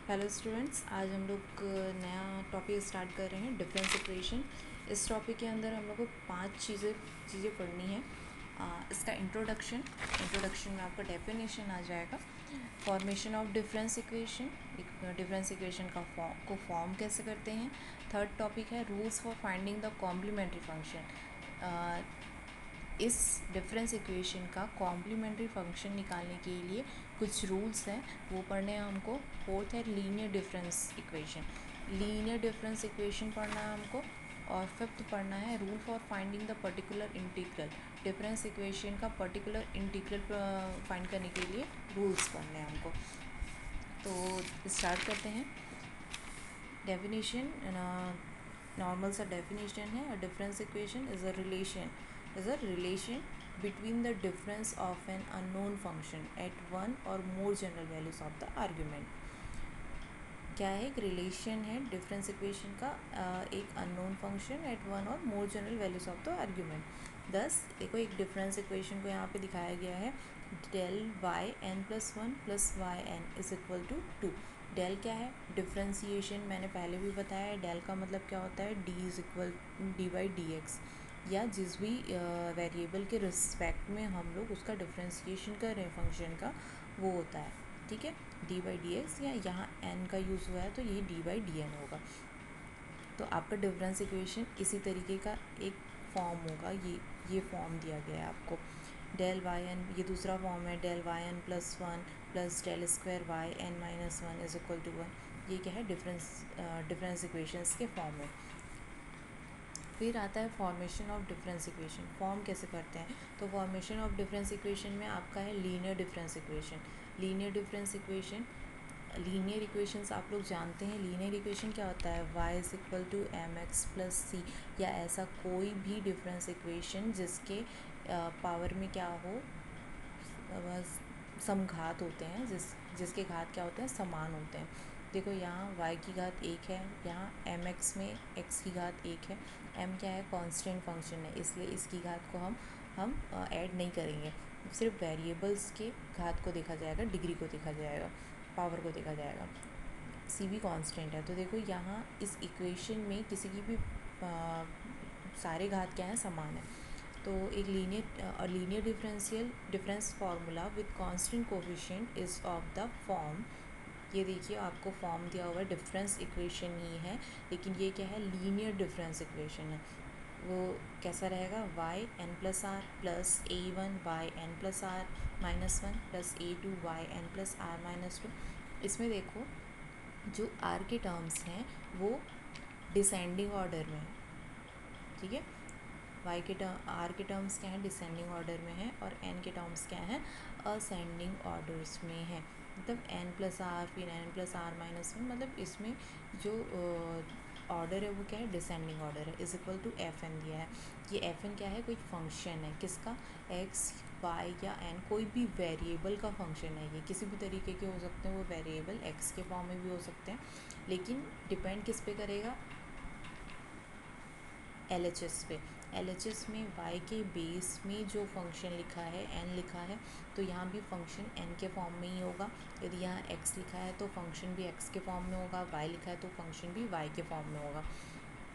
Hello students, आज हम लोग नया टॉपिक स्टार्ट कर रहे हैं, डिफरेंस इक्वेशन। इस टॉपिक के अंदर हम लोग को 5 चीज़ें पढ़नी है। इसका इंट्रोडक्शन में आपका डेफिनेशन आ जाएगा, फॉर्मेशन ऑफ डिफरेंस इक्वेशन, एक डिफरेंस इक्वेशन को फॉर्म कैसे करते हैं। थर्ड टॉपिक है rules for finding the complementary function. इस डिफरेंस इक्वेशन का कॉम्प्लीमेंट्री फंक्शन निकालने के लिए कुछ रूल्स हैं, वो पढ़ने हैं हमको। फोर्थ है लीनियर डिफरेंस इक्वेशन पढ़ना है हमको। और फिफ्थ पढ़ना है rule for finding the particular integral. Difference equation का पर्टिकुलर इंटीग्रल फाइंड करने के लिए रूल्स पढ़ने हैं हमको। तो स्टार्ट करते हैं। डेफिनेशन नॉर्मल सा डेफिनेशन है, a difference equation is a relation between the difference of an unknown function at one or more general values of the argument। क्या है? एक रिलेशन है डिफरेंस इक्वेशन का एक अननोन फंक्शन एट वन और more general values of the argument. दस देखो, एक डिफरेंस इक्वेशन को यहाँ पे दिखाया गया है, del Y N plus one plus Y N is equal to two. Del क्या है? डिफरेंशिएशन। मैंने पहले भी बताया है डेल का मतलब क्या होता है, D is equal D by D x, या जिस भी वेरिएबल के रिस्पेक्ट में हम लोग उसका डिफरेंशिएशन कर रहे हैं फंक्शन का, वो होता है। ठीक है, डी बाई डी एक्स, या यहाँ एन का यूज़ हुआ है तो ये डी बाई डी एन होगा। तो आपका डिफरेंस इक्वेशन इसी तरीके का एक फॉर्म होगा। ये फॉर्म दिया गया है आपको, डेल वाई एन, ये दूसरा फॉर्म है, del Y N plus one plus del square Y N minus one is equal to one. ये क्या है? डिफरेंस इक्वेशंस के फॉर्म में। फिर आता है formation of difference equation. Form कैसे करते हैं? तो फॉर्मेशन ऑफ डिफरेंस इक्वेशन में आपका है linear difference equation. Linear equations आप लोग जानते हैं। लीनियर इक्वेशन क्या होता है? y is equal to M X plus C, या ऐसा कोई भी डिफरेंस इक्वेशन जिसके पावर में क्या हो, समघात होते हैं, जिसके घात क्या होते हैं? समान होते हैं। देखो, यहाँ y की घात एक है, यहाँ एम एक्स में x की घात एक है। m क्या है? कांस्टेंट फंक्शन है, इसलिए इसकी घात को हम ऐड नहीं करेंगे। सिर्फ वेरिएबल्स के घात को देखा जाएगा, डिग्री को देखा जाएगा, पावर को देखा जाएगा। सी भी कांस्टेंट है। तो देखो, यहाँ इस इक्वेशन में किसी की भी सारे घात क्या हैं? समान है। तो एक linear difference formula with constant coefficient is of the form. ये देखिए, आपको फॉर्म दिया हुआ है, डिफरेंस इक्वेशन ही है, लेकिन ये क्या है? लीनियर डिफरेंस इक्वेशन है। वो कैसा रहेगा? Y N plus R plus A one Y N plus R minus one plus A two Y N plus R minus two. इसमें देखो, जो आर के टर्म्स हैं वो डिसेंडिंग ऑर्डर में है। ठीक है, आर के टर्म्स क्या हैं? डिसेंडिंग ऑर्डर में है, और एन के टर्म्स क्या हैं? असेंडिंग ऑर्डर्स में है। मतलब एन प्लस आर फिर N plus R minus one, मतलब इसमें जो ऑर्डर है वो क्या है? डिसेंडिंग ऑर्डर है। Is equal to F N दिया है। ये एफ एन क्या है? कोई फंक्शन है, किसका? एक्स वाई या एन, कोई भी वेरिएबल का फंक्शन है। ये किसी भी तरीके के हो सकते हैं, वो वेरिएबल एक्स के फॉर्म में भी हो सकते हैं, लेकिन डिपेंड किस पे करेगा? LHS पे। LHS में y के बेस में जो फंक्शन लिखा है n लिखा है, तो यहाँ भी फंक्शन n के फॉर्म में ही होगा। यदि यहाँ x लिखा है तो फंक्शन भी x के फॉर्म में होगा, y लिखा है तो फंक्शन भी y के फॉर्म में होगा।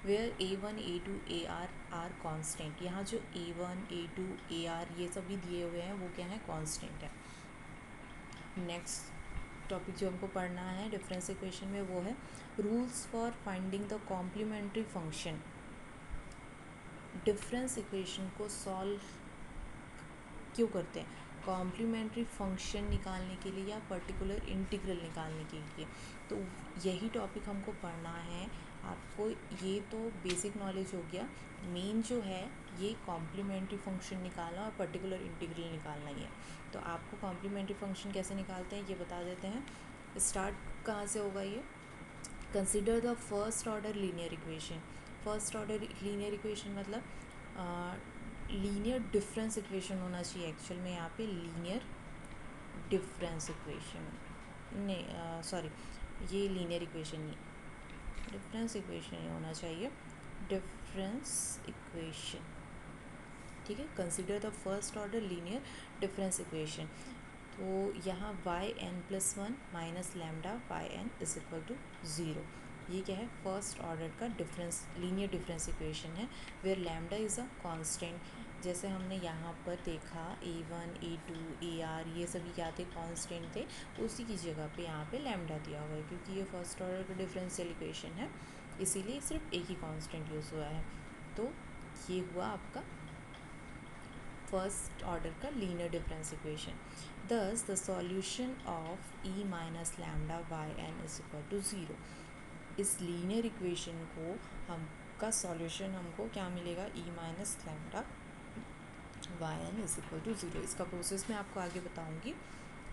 Where a1 a2 ar are constant. यहाँ जो a1 a2 ar ये सभी दिए हुए हैं वो क्या है? कॉन्स्टेंट है। नेक्स्ट टॉपिक जो हमको पढ़ना है डिफरेंस इक्वेशन में, वो है rules for finding the complementary function. Difference equation को सॉल्व क्यों करते हैं? कॉम्प्लीमेंट्री फंक्शन निकालने के लिए या पर्टिकुलर इंटीग्रल निकालने के लिए। तो यही टॉपिक हमको पढ़ना है आपको। ये तो बेसिक नॉलेज हो गया। मेन जो है ये कॉम्प्लीमेंट्री फंक्शन निकालना और पर्टिकुलर इंटीग्रल निकालना ही है। तो आपको कॉम्प्लीमेंट्री फंक्शन कैसे निकालते हैं ये बता देते हैं। स्टार्ट कहाँ से होगा ये? Consider the first order linear equation. First order linear equation मतलब लीनियर डिफरेंस इक्वेशन होना चाहिए। एक्चुअल में यहाँ पे लीनियर डिफरेंस इक्वेशन नहीं, सॉरी, ये लीनियर इक्वेशन नहीं, डिफरेंस इक्वेशन ही होना चाहिए, डिफरेंस इक्वेशन। ठीक है, consider the first order linear difference equation. तो यहाँ Y N plus one minus lambda Y N is equal to zero. ये क्या है, फर्स्ट ऑर्डर का डिफरेंस लीनियर डिफरेंस इक्वेशन है where lambda is a constant. जैसे हमने यहाँ पर देखा A1 A2 AR ये सभी क्या थे, कांस्टेंट थे, उसी की जगह पे यहाँ पे लैम्डा दिया हुआ है क्योंकि ये फर्स्ट ऑर्डर का डिफरेंशियल इक्वेशन है, इसीलिए सिर्फ एक ही कांस्टेंट यूज़ हुआ है। तो ये हुआ आपका फर्स्ट ऑर्डर का linear difference equation. Thus the solution of E minus lambda Y N is equal to zero. इस लीनियर इक्वेशन को का सॉल्यूशन हमको क्या मिलेगा, E minus lambda Y N is equal to zero. इसका प्रोसेस मैं आपको आगे बताऊंगी।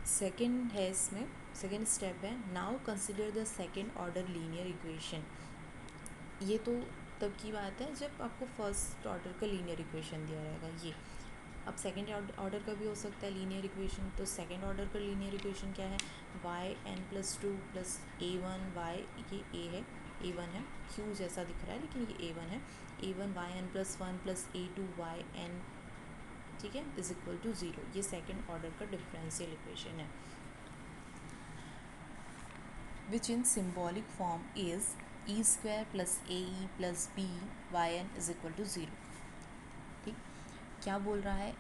सेकेंड है, इसमें सेकेंड स्टेप है, now consider the second order linear equation. ये तो तब की बात है जब आपको फर्स्ट ऑर्डर का लीनियर इक्वेशन दिया रहेगा। ये अब सेकेंड ऑर्डर का भी हो सकता है लीनियर इक्वेशन। तो सेकेंड ऑर्डर का लीनियर इक्वेशन क्या है, Y N plus two plus A one Y, ये ए है, ए वन है, क्यू जैसा दिख रहा है लेकिन ये ए वन है, A one Y N plus one plus A two Y N, ठीक है, इज इक्वल टू ज़ीरो। ये सेकेंड ऑर्डर का डिफरेंशियल इक्वेशन है which in symbolic form is E square plus A E plus B Y N is equal to zero. ठीक, क्या बोल रहा है,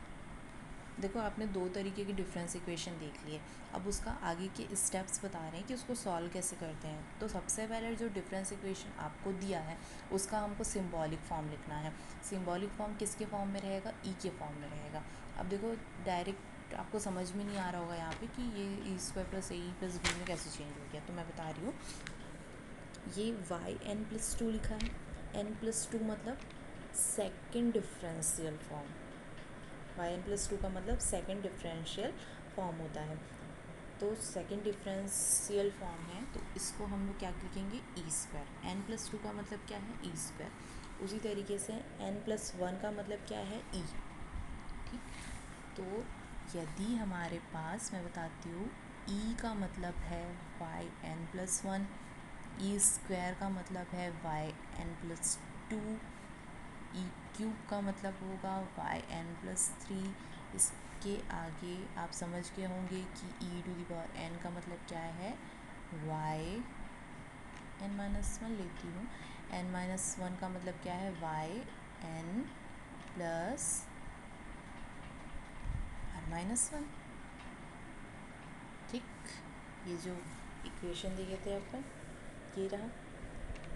देखो आपने दो तरीके की डिफरेंस इक्वेशन देख लिए, अब उसका आगे के स्टेप्स बता रहे हैं कि उसको सॉल्व कैसे करते हैं। तो सबसे पहले जो डिफरेंस इक्वेशन आपको दिया है उसका हमको सिंबॉलिक फॉर्म लिखना है। सिंबॉलिक फॉर्म किसके फॉर्म में रहेगा, ई के फॉर्म में रहेगा। अब देखो डायरेक्ट आपको समझ में नहीं आ रहा होगा यहाँ पे कि ये ई square plus A E plus B में कैसे चेंज हो गया, तो मैं बता रही हूँ। ये वाई एन प्लस टू लिखा है, एन प्लस टू मतलब second differential form, Y N plus two का मतलब सेकेंड डिफरेंशियल फॉर्म होता है। तो सेकेंड डिफरेंशियल फॉर्म है तो इसको हम लोग क्या लिखेंगे, E square. N plus two का मतलब क्या है, ई स्क्वायर। उसी तरीके से एन प्लस वन का मतलब क्या है, ई। ठीक, तो यदि हमारे पास, मैं बताती हूँ, ई का मतलब है Y N plus one, E square का मतलब है Y N plus two, E cube का मतलब होगा वाई एन प्लस थ्री। इसके आगे आप समझ गए होंगे कि ई टू द पावर एन का मतलब क्या है, वाई एन माइनस वन लेती हूँ, एन माइनस वन का मतलब क्या है, Y N plus R minus one. ठीक, ये जो इक्वेशन दिए थे अपन, ये रहा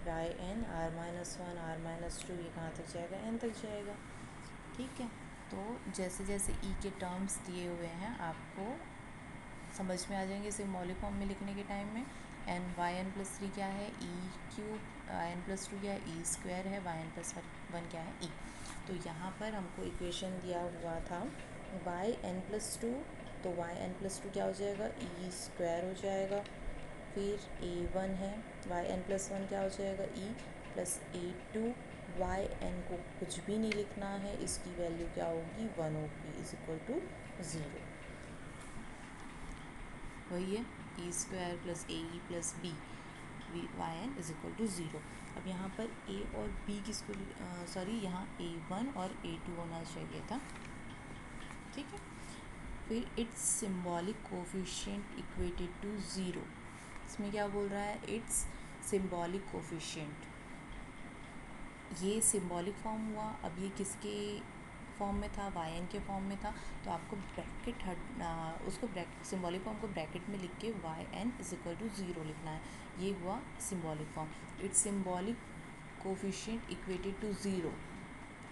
Y N R minus one R minus two, ये कहाँ तक जाएगा, एन तक जाएगा। ठीक है, तो जैसे जैसे ई के टर्म्स दिए हुए हैं आपको समझ में आ जाएंगे सिंबॉलिक फॉर्म में लिखने के टाइम में। N Y N plus three क्या है, E cube, N plus two क्या है, ई स्क्वायर है, वाई एन प्लस वन क्या है, ई। तो यहाँ पर हमको इक्वेशन दिया हुआ था वाई एन प्लस टू, तो वाई एन प्लस टू क्या हो जाएगा, ई स्क्वायर हो जाएगा। फिर ए वन है, वाई एन प्लस वन क्या हो जाएगा, E plus A two, Y N को कुछ भी नहीं लिखना है, इसकी वैल्यू क्या होगी, वन होगी, इज इक्वल टू ज़ीरो। वही है E square plus A E plus B Y N is equal to zero. अब यहाँ पर ए और बी किसको, सॉरी यहाँ ए वन और ए टू होना चाहिए था। ठीक है, फिर it's symbolic coefficient equated to zero. इसमें क्या बोल रहा है, इट्स सिम्बॉलिक कोफिशिएंट, ये सिम्बॉलिक फॉर्म हुआ। अब ये किसके फॉर्म में था, वाई एन के फॉर्म में था, तो आपको ब्रैकेट उसको सिम्बॉलिक फॉर्म को ब्रैकेट में लिख के Y N is equal to zero लिखना है। ये हुआ symbolic form, it's symbolic coefficient equated to zero.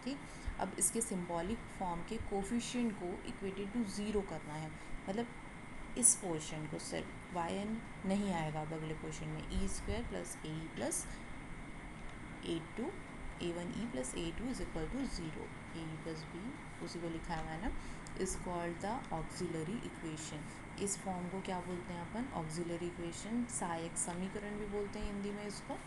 ठीक, अब इसके सिम्बॉलिक फॉर्म के कोफिशिएंट को इक्वेटेड टू ज़ीरो करना है, मतलब इस पोर्शन को सिर्फ वाई एन नहीं आएगा। अब अगले पोर्शन में E square plus A E plus A two, A one E plus A two is equal to zero, A E plus B उसी को लिखा है मैंने, is called the auxiliary equation. इस फॉर्म को क्या बोलते हैं अपन, ऑक्सिलरी इक्वेशन, सहायक समीकरण भी बोलते हैं हिंदी में इसको।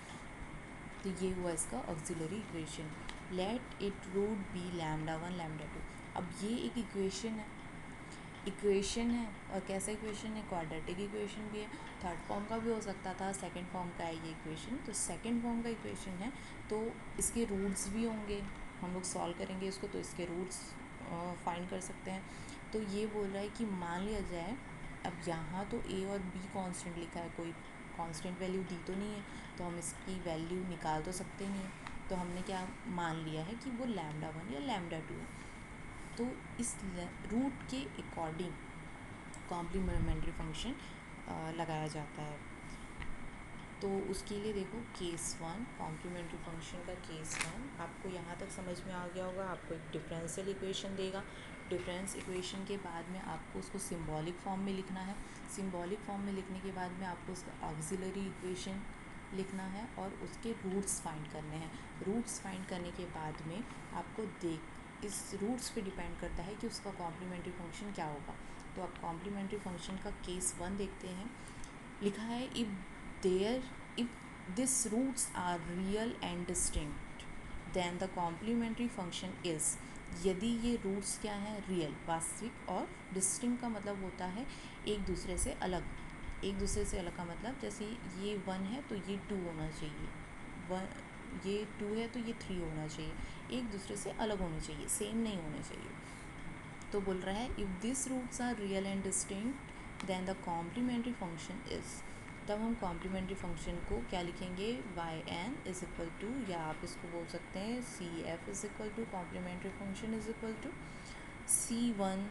तो ये हुआ इसका auxiliary equation. Let it root be lambda one lambda two. अब ये एक इक्वेशन है और कैसा इक्वेशन है, क्वाड्रेटिक इक्वेशन भी है, थर्ड फॉर्म का भी हो सकता था, सेकंड फॉर्म का है ये इक्वेशन। तो सेकंड फॉर्म का इक्वेशन है तो इसके रूट्स भी होंगे, हम लोग सॉल्व करेंगे इसको तो इसके रूट्स फाइंड कर सकते हैं। तो ये बोल रहा है कि मान लिया जाए अब यहाँ तो ए और बी कांस्टेंट लिखा है, कोई कांस्टेंट वैल्यू दी तो नहीं है, तो हम इसकी वैल्यू निकाल तो सकते नहीं है। तो हमने क्या मान लिया है कि वो लैम्डा 1 या लैम्डा 2 है। तो इस रूट के अकॉर्डिंग कॉम्प्लीमेंट्री फंक्शन लगाया जाता है। तो उसके लिए देखो केस 1 कॉम्प्लीमेंट्री फंक्शन का केस 1 आपको यहाँ तक समझ में आ गया होगा। आपको एक डिफरेंशियल इक्वेशन देगा, डिफरेंस इक्वेशन के बाद में आपको उसको सिंबॉलिक फॉर्म में लिखना है। सिंबॉलिक फॉर्म में लिखने के बाद में आपको उसका ऑक्सिलरी इक्वेशन लिखना है और उसके रूट्स फाइंड करने हैं। रूट्स फाइंड करने के बाद में आपको इस रूट्स पे डिपेंड करता है कि उसका कॉम्प्लीमेंट्री फंक्शन क्या होगा। तो आप कॉम्प्लीमेंट्री फंक्शन का केस 1 देखते हैं। लिखा है if these roots are real and distinct then the complementary function is, यदि ये रूट्स क्या हैं, रियल वास्तविक, और डिस्टिंक्ट का मतलब होता है एक दूसरे से अलग। एक दूसरे से अलग का मतलब जैसे ये 1 है तो ये 2 होना चाहिए, ये 2 है तो ये 3 होना चाहिए, एक दूसरे से अलग होने चाहिए, सेम नहीं होने चाहिए। तो बोल रहा है if this roots are real and distinct then the complementary function is. तब हम कॉम्प्लीमेंट्री फंक्शन को क्या लिखेंगे, y N is equal to, या आप इसको बोल सकते हैं C F is equal to complementary function is equal to C1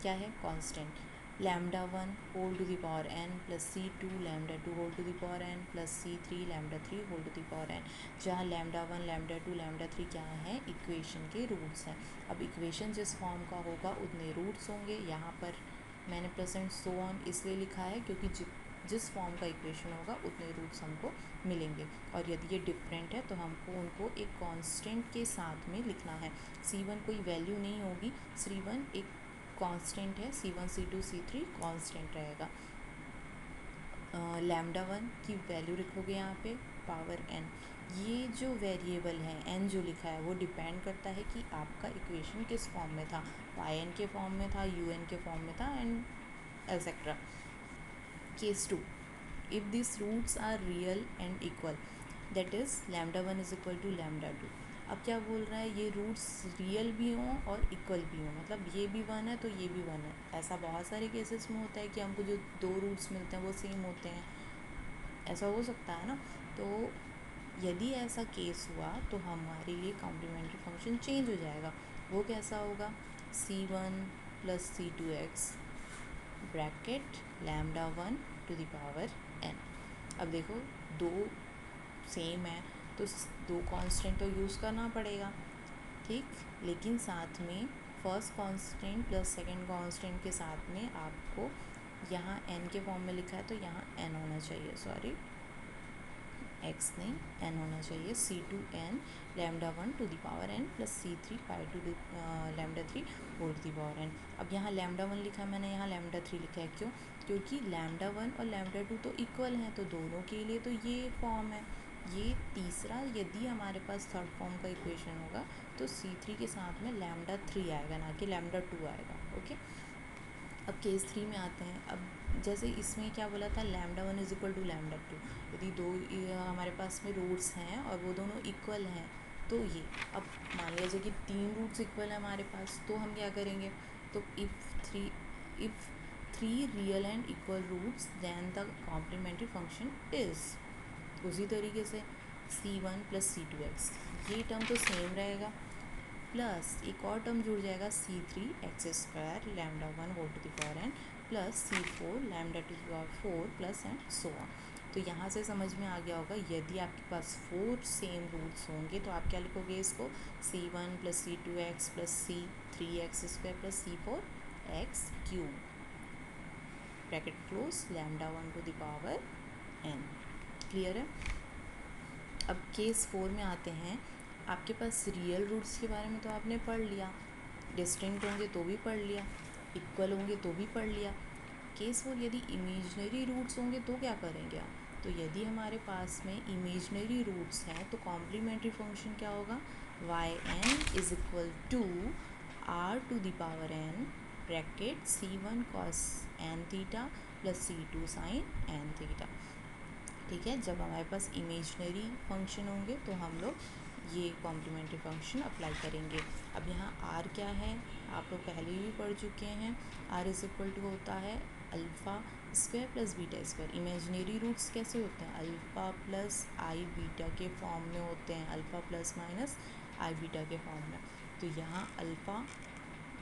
क्या है, constant, lambda 1 whole to the power n plus C2 lambda 2 whole to the power n plus C3 lambda 3 whole to the power n, जहाँ lambda 1 lambda 2 lambda 3 क्या है, equation के roots हैं। अब equation जिस form का होगा उतने रूट्स होंगे। यहाँ पर मैंने प्रेजेंट सो ऑन इसलिए लिखा है क्योंकि जिस फॉर्म का इक्वेशन होगा उतने रूट्स हमको मिलेंगे। और यदि ये डिफरेंट है तो हमको उनको एक कांस्टेंट के साथ में लिखना है। C1 कोई वैल्यू नहीं होगी, C1 एक कांस्टेंट है, C1 C2 C3 कांस्टेंट रहेगा। लैम्डा 1 की वैल्यू लिखोगे यहाँ पे पावर n। ये जो वेरिएबल है n जो लिखा है वो डिपेंड करता है कि आपका इक्वेशन किस फॉर्म में था, yn के फॉर्म में था, un के फॉर्म में था, and etcetera. Case 2, if these roots are real and equal, that is lambda 1 is equal to lambda 2। अब क्या बोल रहा है, ये रूट्स रियल भी हों और इक्वल भी हों, मतलब ये भी 1 है तो ये भी 1 है। ऐसा बहुत सारे केसेस में होता है कि हमको जो 2 रूट्स मिलते हैं वो सेम होते हैं, ऐसा हो सकता है ना। तो यदि ऐसा केस हुआ तो हमारे लिए कॉम्प्लीमेंट्री फंक्शन चेंज हो जाएगा। वो कैसा होगा, C1 plus C2x bracket lambda 1 to the power n। अब देखो दो सेम है तो दो कांस्टेंट तो यूज़ करना पड़ेगा, ठीक, लेकिन साथ में first constant plus second constant के साथ में आपको यहाँ n के फॉर्म में लिखा है तो यहाँ n होना चाहिए, सॉरी x नहीं n होना चाहिए, C2n lambda 1 to the power n plus C3 pi to lambda 3 whole to the power n। अब यहाँ लैम्डा 1 लिखा है मैंने, यहाँ लैम्डा 3 लिखा है, क्यों, क्योंकि लैम्डा 1 और लैम्डा 2 तो इक्वल हैं, तो दोनों के लिए तो ये फॉर्म है। ये तीसरा, यदि हमारे पास थर्ड फॉर्म का इक्वेशन होगा तो C3 के साथ में लैम्डा 3 आएगा, ना कि लैम्डा 2 आएगा। ओके, अब केस 3 में आते हैं। अब जैसे इसमें क्या बोला था, lambda 1 is equal to lambda 2, यदि दो हमारे पास में रूट्स हैं और वो दोनों इक्वल हैं तो ये, अब मान लीजिए कि 3 रूट्स इक्वल है हमारे पास, तो हम क्या करेंगे, तो if three real and equal roots then the complementary function is, उसी तरीके से C1 प्लस C2x, ये टर्म तो सेम रहेगा, प्लस एक और टर्म जुड़ जाएगा C3 x square lambda 1 whole to the power n plus C4 lambda to the power 4 plus and so on. तो यहाँ से समझ में आ गया होगा, यदि आपके पास 4 सेम रूट्स होंगे तो आप क्या लिखोगे इसको, C1 plus C2x plus C3 x square plus C4 x cube bracket close lambda 1 to the power n। Clear है। अब केस 4 में आते हैं। आपके पास रियल रूट्स के बारे में तो आपने पढ़ लिया, डिस्टिंक्ट होंगे तो भी पढ़ लिया, इक्वल होंगे तो भी पढ़ लिया। केस 4, यदि इमेजनरी रूट्स होंगे तो क्या करेंगे आप, तो यदि हमारे पास में इमेजनरी रूट्स हैं तो कॉम्प्लीमेंट्री फंक्शन क्या होगा, yn is equal to r to the power n bracket C1 cos n theta plus C2 sin n theta. ठीक है, जब हमारे पास इमेजनरी फंक्शन होंगे तो हम लोग ये कॉम्प्लीमेंट्री फंक्शन अप्लाई करेंगे। अब यहाँ r क्या है, आप लोग पहले भी पढ़ चुके हैं, r इज इक्वल टू होता है alpha square plus beta square. Imaginary roots कैसे होते हैं, अल्फ़ा प्लस आई बीटा के फॉर्म में होते हैं, alpha plus minus i beta के फॉर्म में। तो यहाँ alpha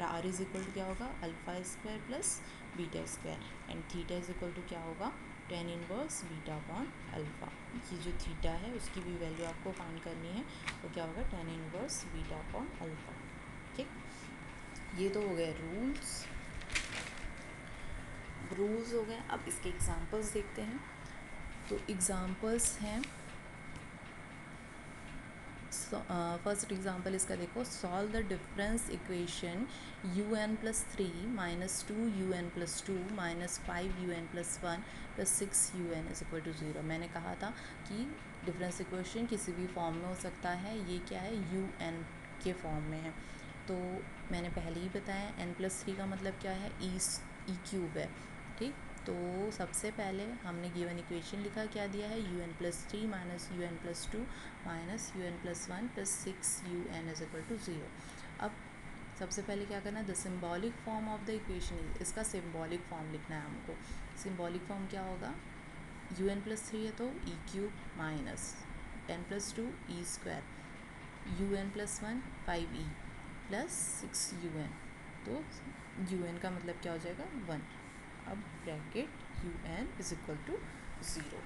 r is equal to क्या होगा, alpha square plus beta square and theta is equal to क्या होगा, tan inverse beta upon alpha. ये जो थीटा है उसकी भी वैल्यू आपको फाइंड करनी है, तो क्या होगा, tan inverse beta upon alpha. ठीक, ये तो हो गए रूल्स हो गए। अब इसके एग्जांपल्स देखते हैं। तो एग्जांपल्स हैं, फर्स्ट एग्जांपल इसका देखो, solve the difference equation u n plus three minus two u n plus two minus five u n plus one plus six u n is equal to zero. मैंने कहा था कि difference equation किसी भी form में हो सकता है, ये क्या है, यू एन के फॉर्म में है। तो मैंने पहले ही बताया एन प्लस थ्री का मतलब क्या है, ई क्यूब है। ठीक, तो सबसे पहले हमने गिवन इक्वेशन लिखा, क्या दिया है, u n plus three minus u n plus two minus u n plus one plus six u n is equal to zero. अब सबसे पहले क्या करना है, the symbolic form of the equation is, इसका सिम्बॉलिक फॉर्म लिखना है हमको। सिम्बॉलिक फॉर्म क्या होगा, यू एन प्लस थ्री है तो e cube minus ten plus two e square, u n plus one five e plus six u n, तो u n का मतलब क्या हो जाएगा, वन। अब bracket u n is equal to zero,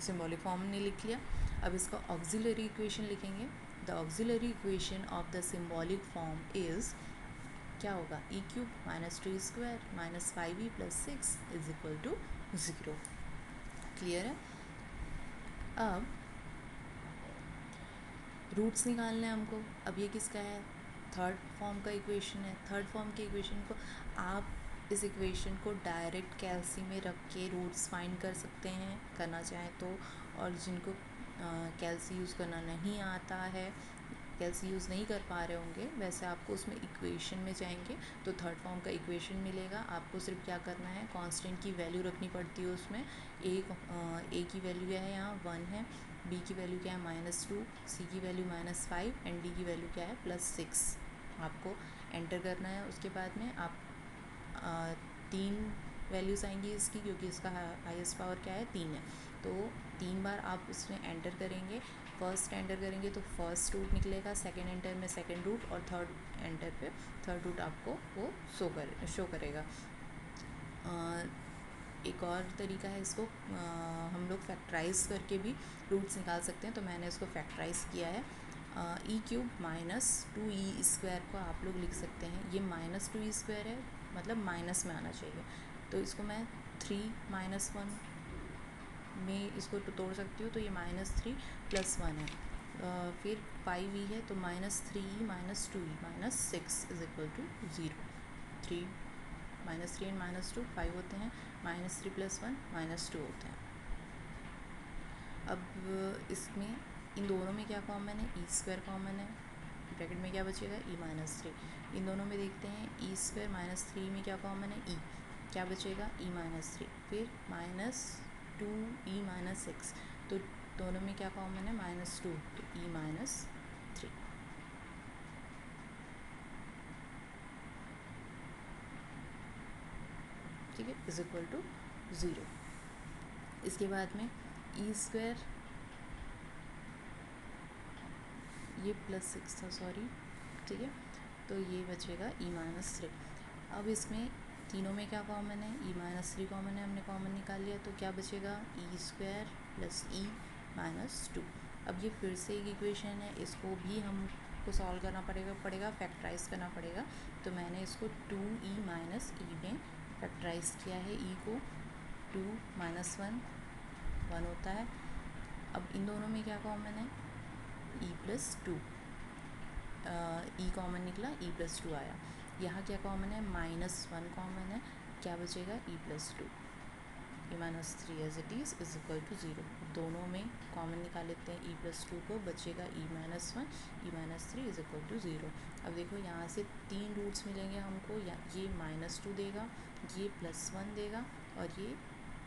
symbolic form ने लिख लिया। अब इसका ऑक्सिलरी इक्वेशन लिखेंगे। The auxiliary equation of the symbolic form is, क्या होगा, e cube minus two square minus five e plus six is equal to zero. Clear है। अब रूट्स निकालने हैं हमको। अब ये किसका है, थर्ड फॉर्म का इक्वेशन है। थर्ड फॉर्म के इक्वेशन को आप इस इक्वेशन को डायरेक्ट कैल्सी में रख के रूट्स फाइंड कर सकते हैं, करना चाहें तो। और जिनको कैल्सी यूज़ करना नहीं आता है, कैल्सी यूज़ नहीं कर पा रहे होंगे, वैसे आपको उसमें इक्वेशन में जाएंगे तो थर्ड फॉर्म का इक्वेशन मिलेगा। आपको सिर्फ क्या करना है, कांस्टेंट की वैल्यू रखनी पड़ती है उसमें। ए की वैल्यू क्या है, यहाँ वन है, बी की वैल्यू क्या है, माइनस टू, सी की value minus five and D की वैल्यू क्या है, प्लस सिक्स। आपको एंटर करना है। उसके बाद में आप तीन वैल्यूज़ आएंगी इसकी, क्योंकि इसका हाईएस्ट पावर क्या है, तीन है। तो तीन बार आप उसमें एंटर करेंगे। फर्स्ट एंटर करेंगे तो फर्स्ट रूट निकलेगा, सेकंड एंटर में सेकंड रूट, और थर्ड एंटर पे थर्ड रूट आपको वो शो करेगा। एक और तरीका है, इसको हम लोग फैक्टराइज करके भी रूट्स निकाल सकते हैं। तो मैंने इसको फैक्टराइज किया है। E cube minus two e square को आप लोग लिख सकते हैं, ये माइनस टू ई स्क्वायर है, मतलब माइनस में आना चाहिए। तो इसको मैं थ्री माइनस वन में इसको तोड़ सकती हूँ, तो ये माइनस थ्री प्लस वन है। फिर फाइव ई है तो minus three e minus two e minus six is equal to zero. Three minus three and minus two five होते हैं, minus three plus one minus two होते हैं। अब इसमें इन दोनों में क्या कॉमन है, ई स्क्वायर कॉमन है, ब्रैकेट में क्या बचेगा, ई माइनस थ्री। इन दोनों में देखते हैं, ई स्क्वायर माइनस थ्री में क्या कॉमन है, ई, क्या बचेगा, ई माइनस थ्री। फिर minus two e minus six, तो दोनों में क्या कॉमन है, माइनस टू, तो ई माइनस थ्री। ठीक है, इज इक्वल टू ज़ीरो। इसके बाद में ई स्क्वायर, ये प्लस सिक्स था, सॉरी, ठीक है, तो ये बचेगा ई माइनस थ्री। अब इसमें तीनों में क्या कॉमन है, ई माइनस थ्री कॉमन है, हमने कॉमन निकाल लिया, तो क्या बचेगा, ई square plus E minus to. अब ये फिर से एक इक्वेशन है, इसको भी हमको सॉल्व करना पड़ेगा फैक्टराइज करना पड़ेगा। तो मैंने इसको टू ई माइनस ई में फैक्टराइज किया है। ई को टू माइनस वन वन होता है। अब इन दोनों में क्या कॉमन है, ई प्लस टू, ई कॉमन निकला, ई प्लस टू आया। यहाँ क्या कॉमन है, माइनस वन कॉमन है, क्या बचेगा, e plus two, e minus three as it is is equal to zero. दोनों में कॉमन निकाल लेते हैं, ई प्लस टू को, बचेगा E minus one, E minus three is equal to zero. अब देखो यहाँ से तीन रूट्स मिलेंगे हमको, या ये माइनस टू देगा, ये प्लस वन देगा, और ये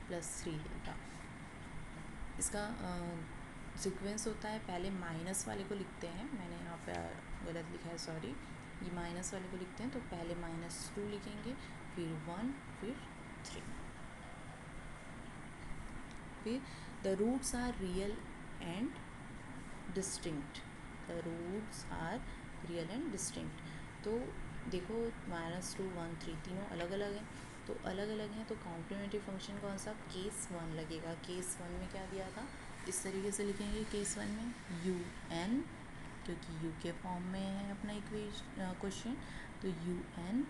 प्लस थ्री देगा। इसका सीक्वेंस होता है, पहले माइनस वाले को लिखते हैं, मैंने यहाँ पे गलत लिखा है, सॉरी, ये माइनस वाले को लिखते हैं, तो पहले -2 लिखेंगे, फिर 1, फिर 3। फिर the roots are real and distinct, the roots are real and distinct. तो देखो -2, 1, 3 तीनों अलग अलग हैं, तो अलग अलग हैं, तो कॉम्प्लीमेंट्री फंक्शन कौन सा, केस 1 लगेगा। केस 1 में क्या दिया था, इस तरीके से लिखेंगे केस 1 में un, क्योंकि u के फॉर्म में है अपना क्वेश्चन, तो un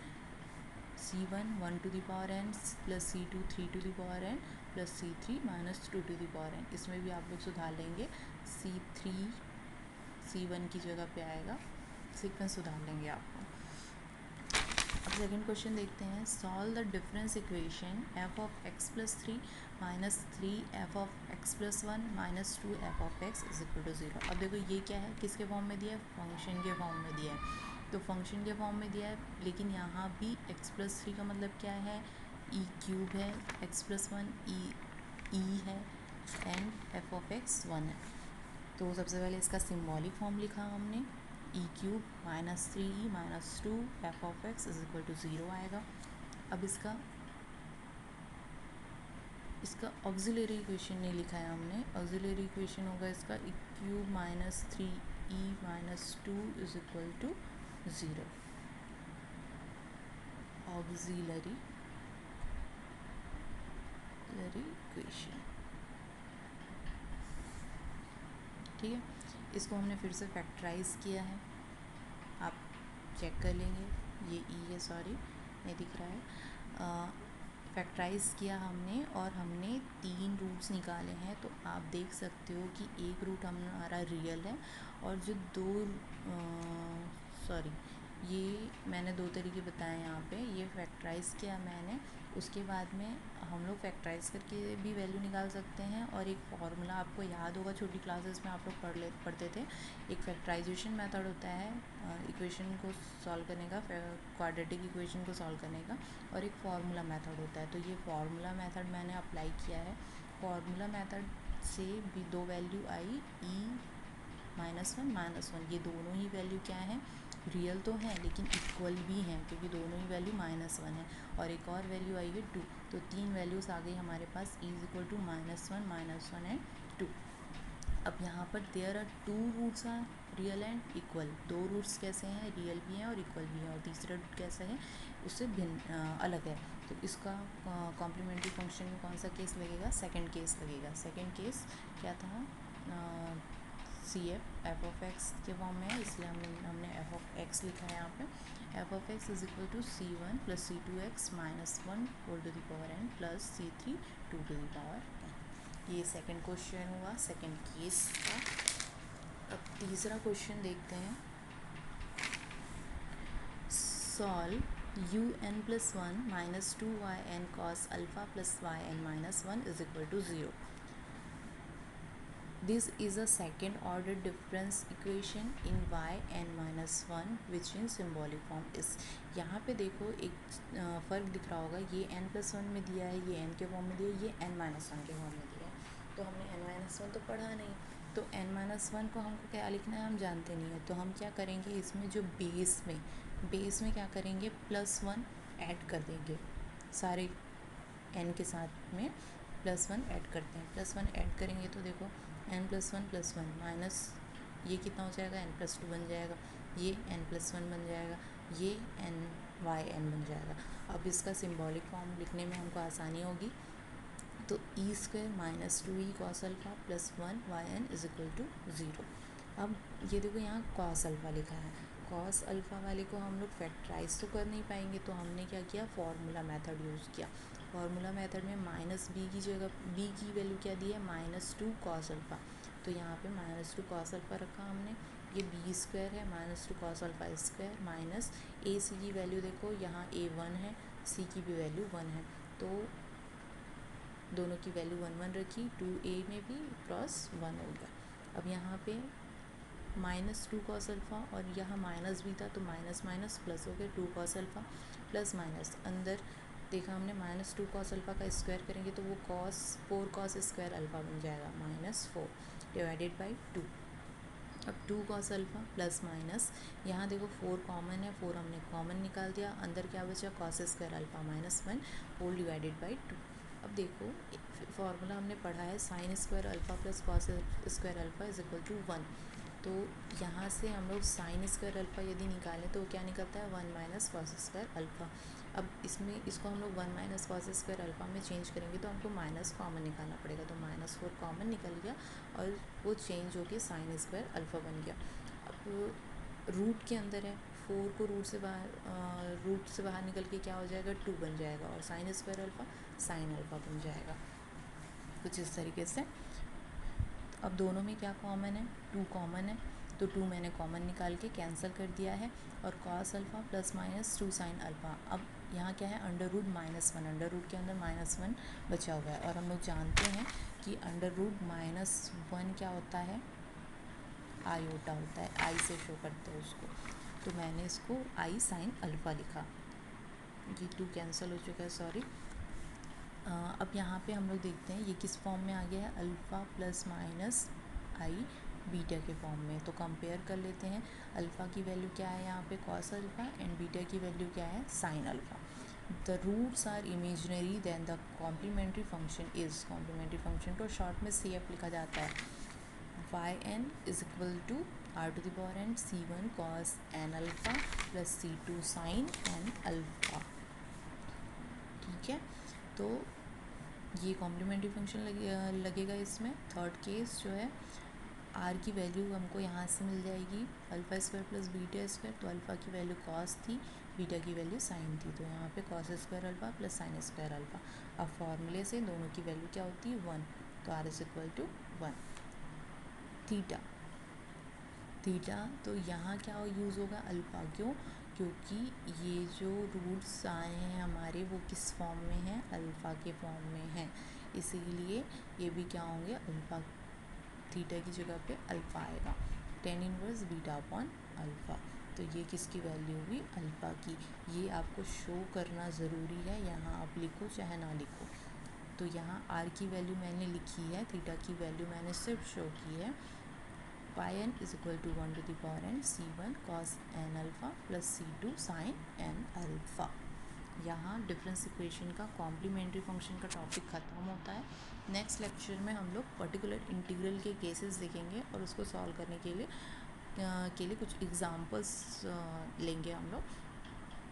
c1 1 to the power n plus c2 3 to the power n plus c3 -2 to the power n। इसमें भी आप लोग सुधार लेंगे, c3 c1 की जगह पे आएगा, सीक्वेंस सुधार लेंगे आपको। अब सेकेंड क्वेश्चन देखते हैं, solve the difference equation f of x plus 3 minus 3 f of x plus 1 minus 2 f of x is equal to 0। अब देखो ये क्या है, किसके फॉर्म में दिया है, फंक्शन के फॉर्म में दिया है, तो फंक्शन के फॉर्म में दिया है, लेकिन यहाँ भी x प्लस 3 का मतलब क्या है, e क्यूब है, x प्लस 1 e है, एंड f ऑफ x 1 है। तो सबसे पहले इसका सिम्बॉलिक फॉर्म लिखा हमने, e cube -3e -2 f of x is equal to 0 आएगा। अब इसका ऑक्सिलरी इक्वेशन नहीं लिखा है हमने, ऑक्सिलरी इक्वेशन होगा इसका e cube -3e -2 is equal to 0। Auxiliary equation, ठीक है। इसको हमने फिर से फैक्टराइज किया है, आप चेक कर लेंगे, ये ई है, सॉरी नहीं दिख रहा है, फैक्टराइज किया हमने और हमने 3 रूट्स निकाले हैं। तो आप देख सकते हो कि एक रूट हमारा रियल है, और जो ये मैंने 2 तरीके बताए यहाँ पे, ये फैक्टराइज किया मैंने, उसके बाद में हम लोग फैक्टराइज करके भी वैल्यू निकाल सकते हैं। और एक फार्मूला आपको याद होगा, छोटी क्लासेस में आप लोग पढ़ते थे, एक फैक्टराइजेशन मेथड होता है इक्वेशन को सॉल्व करने का, क्वाड्रेटिक इक्वेशन को सॉल्व करने का, और एक फार्मूला मेथड होता है। तो ये फार्मूला मेथड मैंने अप्लाई किया है, फार्मूला मेथड से भी 2 वैल्यू आई, e -1 ये दोनों ही वैल्यू क्या है, रियल तो हैं लेकिन इक्वल भी हैं, क्योंकि दोनों ही वैल्यू -1 है, और एक और वैल्यू आई है 2, तो 3 वैल्यूज़ आ गई हमारे पास, e is equal to -1 and 2। अब यहाँ पर there are 2 roots are real and equal, 2 roots कैसे हैं, रियल भी हैं और इक्वल भी हैं, और तीसरा रूट कैसा है, उससे भिन्न अलग है। तो इसका कॉम्प्लीमेंट्री फंक्शन में कौन सा केस लगेगा, सेकंड केस लगेगा। सेकंड केस क्या था, सी एफ ऑफ एक्स के फॉर्म में है, इसलिए हमने एफ ऑफ एक्स लिखा है यहाँ पे, f of x is equal to c1 plus c2x -1 whole to the power n plus c3 2 to the power n। ये सेकंड क्वेश्चन हुआ, सेकंड केस का। अब तीसरा क्वेश्चन देखते हैं, solve un+1 -2yn cos alpha plus yn -1 is equal to 0। This is a second order difference equation in yn-1 which in symbolic form is। यहाँ पे देखो एक फ़र्क दिख रहा होगा, ये n+1 में दिया है, ये n के फॉर्म में दिया है, ये n-1 के फॉर्म में दिया है। तो हमने n-1 तो पढ़ा नहीं, तो n-1 को हमको क्या लिखना है हम जानते नहीं है। तो हम क्या करेंगे, इसमें जो बेस में क्या करेंगे, +1 ऐड कर देंगे, सारे n के साथ में +1 ऐड करते हैं। +1 ऐड करेंगे तो देखो n+1 माइनस ये कितना हो जाएगा, n+2 बन जाएगा, ये n+1 बन जाएगा, ये yn बन जाएगा। अब इसका सिंबॉलिक फॉर्म लिखने में हमको आसानी होगी, तो e² -2e cos alpha plus 1 yn is equal to 0। अब ये देखो यहाँ cos अल्फ़ा लिखा है, cos अल्फ़ा वाले को हम लोग फैक्टराइज तो कर नहीं पाएंगे, तो हमने क्या किया, फार्मूला मेथड यूज़ किया। फार्मूला मेथड में -b की जगह b की वैल्यू क्या दी है, -2 cos अल्फ़ा, तो यहाँ पे -2 cos अल्फ़ा रखा हमने, ये b² है, -2 cos alpha square minus ac की वैल्यू देखो यहाँ a1 है, c की भी वैल्यू 1 है, तो दोनों की वैल्यू 1 1 रखी, 2a में भी क्रॉस 1 हो गया। अब यहाँ पे -2 cos अल्फ़ा और यहाँ माइनस भी था, तो माइनस माइनस प्लस हो गया, 2 cos अल्फ़ा प्लस माइनस, अंदर देखा हमने -2 cos अल्फ़ा का स्क्वायर करेंगे तो वो 4 cos स्क्वायर अल्फ़ा बन जाएगा, -4 डिवाइडेड बाई 2। अब 2 कॉस अल्फ़ा प्लस माइनस, यहाँ देखो 4 कॉमन है, 4 हमने कॉमन निकाल दिया, अंदर क्या बचा cos square alpha minus 1 whole divided by 2। अब देखो फॉर्मूला हमने पढ़ा है sine square alpha plus cos square alpha is equal to 1। तो यहाँ से हम लोग साइन स्क्वायर अल्फ़ा यदि निकालें तो क्या निकलता है 1 माइनस कॉस स्क्वायर अल्फ़ा। अब इसमें इसको हम लोग 1 माइनस कॉस स्क्वायर अल्फ़ा में चेंज करेंगे तो हमको माइनस कॉमन निकालना पड़ेगा, तो -4 कॉमन निकल गया और वो चेंज होके साइन स्क्वायर अल्फ़ा बन गया। अब रूट के अंदर है, 4 को रूट से बाहर निकल के क्या हो जाएगा 2 बन जाएगा और sign square alpha sine alpha बन जाएगा कुछ इस तरीके से। अब दोनों में क्या कॉमन है 2 कॉमन है, तो 2 मैंने कॉमन निकाल के कैंसिल कर दिया है और cos alpha plus minus 2 sine alpha. अब यहाँ क्या है अंडर रूट -1, अंडर रूट के अंदर -1 बचा हुआ है और हम लोग जानते हैं कि अंडर रूट -1 क्या होता है आयोटा होता है, आई से शो करते हैं उसको, तो मैंने इसको आई साइन अल्फ़ा लिखा, ये 2 कैंसिल हो चुका है सॉरी। अब यहाँ पे हम लोग देखते हैं ये किस फॉर्म में आ गया है alpha plus minus i beta के फॉर्म में, तो कंपेयर कर लेते हैं। अल्फ़ा की वैल्यू क्या है यहाँ पे कॉस अल्फ़ा एंड बीटा की वैल्यू क्या है sine alpha. The roots are imaginary then the complementary function is, complementary function को शॉर्ट में CF लिखा जाता है, yn is equal to r to the power n c1 cos n alpha plus c2 sine n alpha. ठीक है, तो ये complementary function लगेगा इसमें। थर्ड केस जो है आर की वैल्यू हमको यहाँ से मिल जाएगी alpha square plus beta square, तो अल्फ़ा की वैल्यू कॉस थी, बीटा की वैल्यू साइन थी, तो यहाँ पे cos square alpha plus sign square alpha. अब फॉर्मूले से दोनों की वैल्यू क्या होती है 1, तो r is equal to 1। Theta, theta तो यहाँ क्या यूज़ होगा अल्फ़ा, क्यों क्योंकि ये जो रूट्स आए हैं हमारे वो किस फॉर्म में हैं अल्फ़ा के फॉर्म में हैं, इसीलिए ये भी क्या होंगे अल्फ़ा, थीटा की जगह पे अल्फ़ा आएगा, tan inverse beta upon alpha. तो ये किसकी वैल्यू हुई अल्फ़ा की, ये आपको शो करना ज़रूरी है, यहाँ आप लिखो चाहे ना लिखो। तो यहाँ आर की वैल्यू मैंने लिखी है, थीटा की वैल्यू मैंने सिर्फ शो की है, pi n is equal to 1 to the power n c1 cos n alpha plus c2 sin n alpha. यहाँ डिफरेंस इक्वेशन का कॉम्प्लीमेंट्री फंक्शन का टॉपिक ख़त्म होता है। नेक्स्ट लेक्चर में हम लोग पर्टिकुलर इंटीग्रल के केसेस देखेंगे और उसको सॉल्व करने के लिए कुछ एग्जांपल्स लेंगे हम लोग।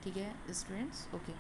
ठीक है स्टूडेंट्स, ओके।